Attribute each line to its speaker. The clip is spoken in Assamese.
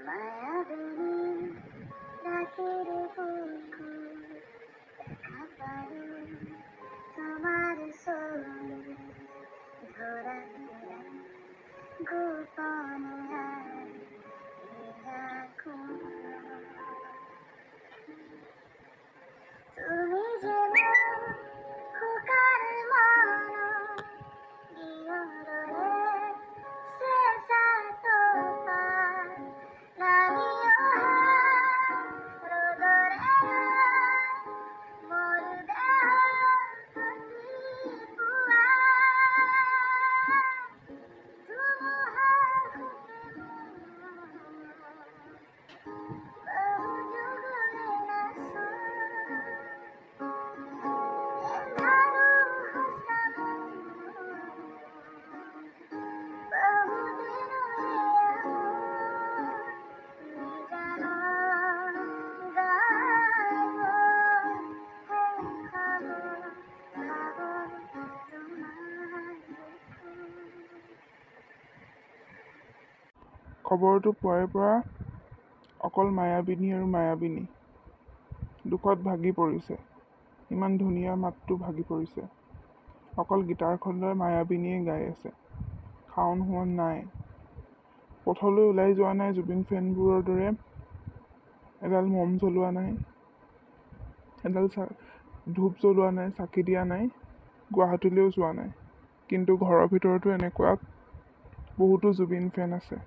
Speaker 1: মায়াবিনী রাতের বুকুর দেখা পারো তোমার ছবি ধরা দিলা গোপনে রাখো তুমি যে খোকার মন দিয়রে শেষা তো পার নামিও রোদরে মরুদে পুয়া ধুমুহা বহু যুগলে না
Speaker 2: খবৰটো পোৱাৰ পৰা অকল মায়াবিনী আৰু মায়াবিনী দুখত ভাগি পৰিছে। ইমান ধুনীয়া মাতটো ভাগি পৰিছে। অকল গীটাৰখন লৈ মায়াবিনীয়ে গাই আছে। শাওন হোৱা নাই। পথলৈ ওলাই যোৱা নাই জুবিন ফেনবোৰৰ দৰে। এডাল মম জ্বলোৱা নাই, এডাল ধূপ জ্বলোৱা নাই, চাকি দিয়া নাই, গুৱাহাটীলৈও যোৱা নাই। কিন্তু ঘৰৰ ভিতৰতো এনেকুৱা বহুতো জুবিন ফেন আছে।